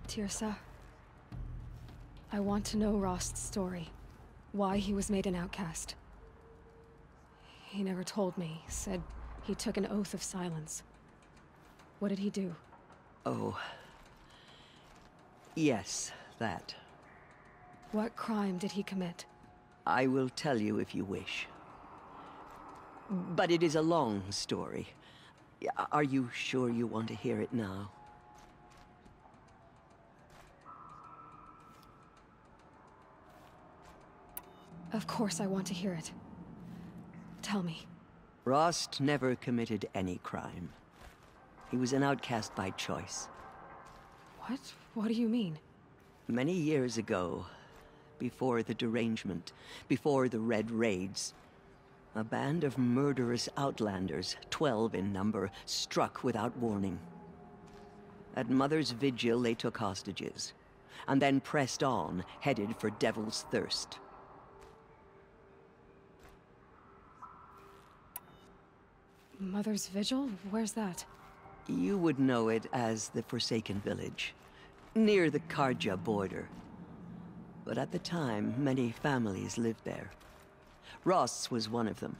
Tirsa, I want to know Rost's story. Why he was made an outcast. He never told me. Said he took an oath of silence. What did he do? Oh. Yes, that. What crime did he commit? I will tell you if you wish. But it is a long story. Are you sure you want to hear it now? Of course I want to hear it. Tell me. Rost never committed any crime. He was an outcast by choice. What? What do you mean? Many years ago, before the derangement, before the Red Raids, a band of murderous outlanders, 12 in number, struck without warning. At Mother's Vigil, they took hostages, and then pressed on, headed for Devil's Thirst. Mother's Vigil? Where's that? You would know it as the Forsaken Village, near the Karja border. But at the time, many families lived there. Ross was one of them.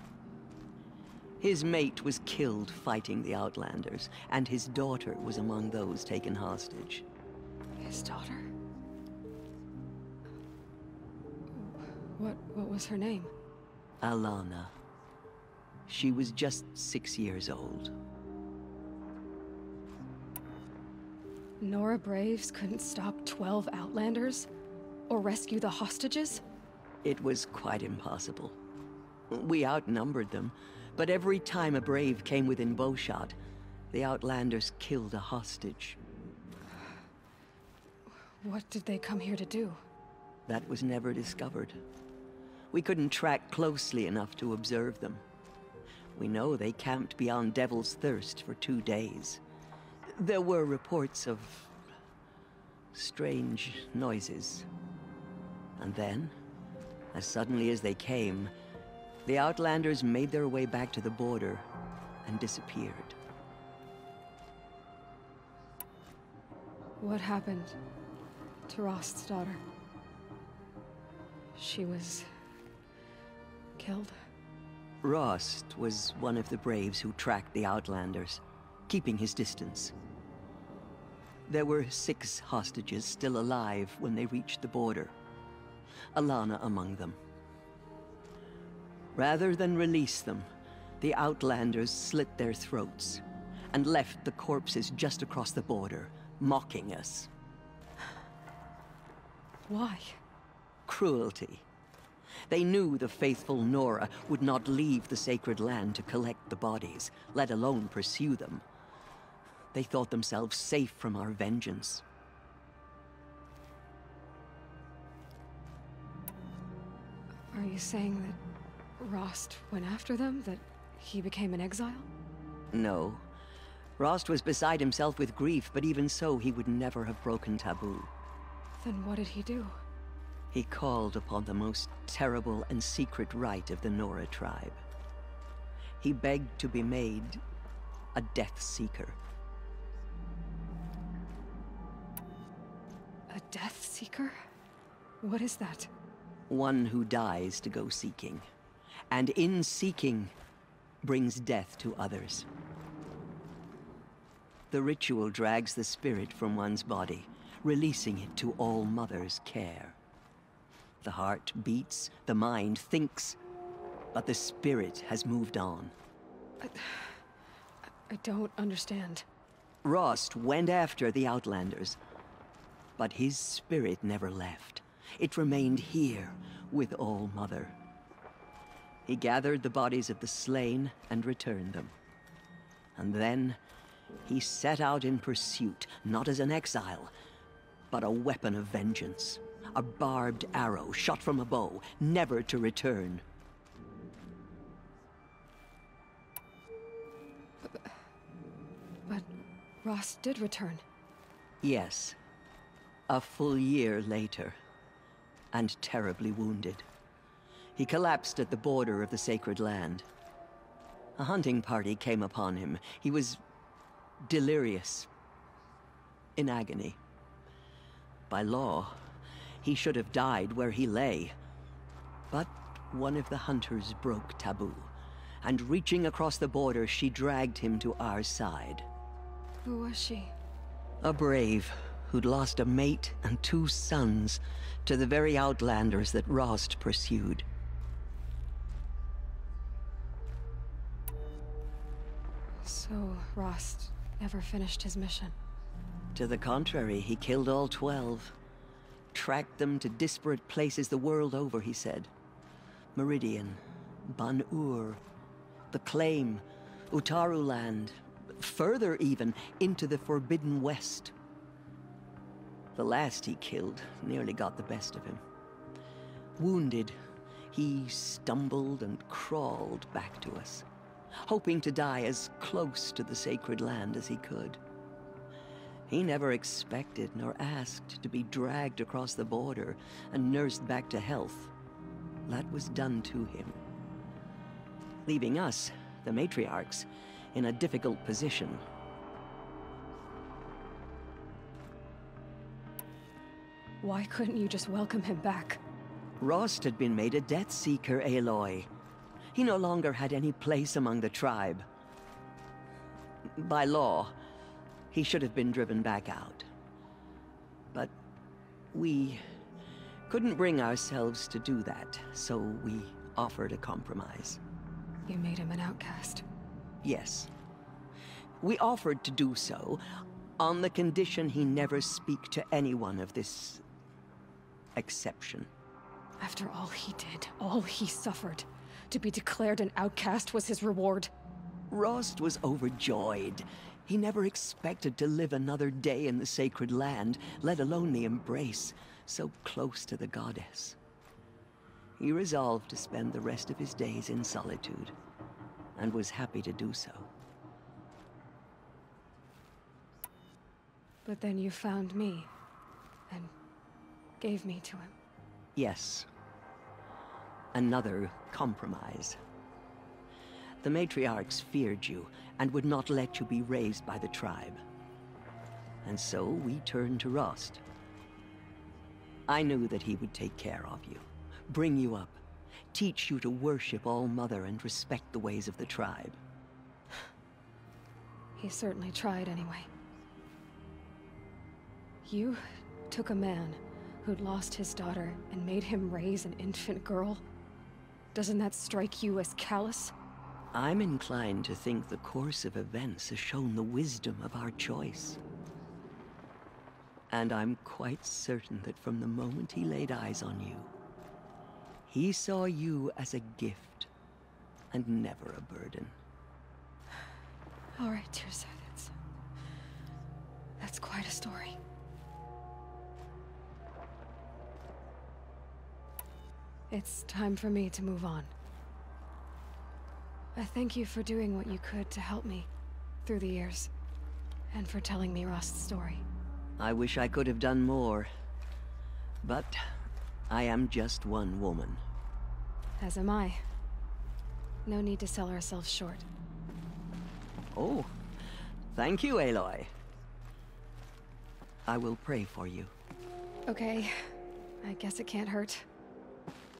His mate was killed fighting the Outlanders, and his daughter was among those taken hostage. His daughter? What was her name? Alana. She was just 6 years old. Nora Braves couldn't stop 12 Outlanders? Or rescue the hostages? It was quite impossible. We outnumbered them, but every time a Brave came within bowshot, the Outlanders killed a hostage. What did they come here to do? That was never discovered. We couldn't track closely enough to observe them. We know they camped beyond Devil's Thirst for 2 days. There were reports of strange noises. And then, as suddenly as they came, the Outlanders made their way back to the border and disappeared. What happened to Rost's daughter? She was killed? Rost was one of the Braves who tracked the Outlanders, keeping his distance. There were 6 hostages still alive when they reached the border. Alana among them. Rather than release them, the Outlanders slit their throats and left the corpses just across the border, mocking us. Why? Cruelty. They knew the faithful Nora would not leave the sacred land to collect the bodies, let alone pursue them. They thought themselves safe from our vengeance. Are you saying that Rost went after them? That he became an exile? No. Rost was beside himself with grief, but even so, he would never have broken taboo. Then what did he do? He called upon the most terrible and secret rite of the Nora tribe. He begged to be made a Death Seeker. A Death Seeker? What is that? One who dies to go seeking, and in seeking, brings death to others. The ritual drags the spirit from one's body, releasing it to All Mother's care. The heart beats, the mind thinks, but the spirit has moved on. I don't understand. Rost went after the Outlanders, but his spirit never left. It remained here with All Mother. He gathered the bodies of the slain and returned them. And then he set out in pursuit, not as an exile, but a weapon of vengeance. A barbed arrow shot from a bow, never to return. But Rost did return. Yes. A full year later. And terribly wounded. He collapsed at the border of the sacred land. A hunting party came upon him. He was delirious. In agony. by law. He should have died where he lay. But one of the hunters broke taboo, and reaching across the border, she dragged him to our side. Who was she? A brave who'd lost a mate and 2 sons to the very outlanders that Rost pursued. So, Rost never finished his mission? To the contrary, he killed all 12. Tracked them to disparate places the world over, he said. Meridian, Ban-Ur, the Claim, Utaru Land, further even, into the Forbidden West. The last he killed nearly got the best of him. Wounded, he stumbled and crawled back to us, hoping to die as close to the sacred land as he could. He never expected nor asked to be dragged across the border and nursed back to health. That was done to him, leaving us, the matriarchs, in a difficult position. Why couldn't you just welcome him back? Rost had been made a Death Seeker, Aloy. He no longer had any place among the tribe. By law, he should have been driven back out. But we couldn't bring ourselves to do that, so we offered a compromise. You made him an outcast? Yes. We offered to do so on the condition he never speak to anyone of this exception. After all he did, all he suffered, to be declared an outcast was his reward. Rost was overjoyed. He never expected to live another day in the sacred land, let alone the embrace, so close to the goddess. He resolved to spend the rest of his days in solitude, and was happy to do so. But then you found me, and gave me to him. Yes. Another compromise. The matriarchs feared you, and would not let you be raised by the tribe. And so we turned to Rost. I knew that he would take care of you, bring you up, teach you to worship All-Mother and respect the ways of the tribe. He certainly tried anyway. You took a man who'd lost his daughter and made him raise an infant girl? Doesn't that strike you as callous? I'm inclined to think the course of events has shown the wisdom of our choice. And I'm quite certain that from the moment he laid eyes on you, he saw you as a gift, and never a burden. All right, Tirsa, that's quite a story. It's time for me to move on. I thank you for doing what you could to help me through the years, and for telling me Rost's story. I wish I could have done more, but I am just one woman. As am I. No need to sell ourselves short. Oh, thank you, Aloy. I will pray for you. Okay, I guess it can't hurt.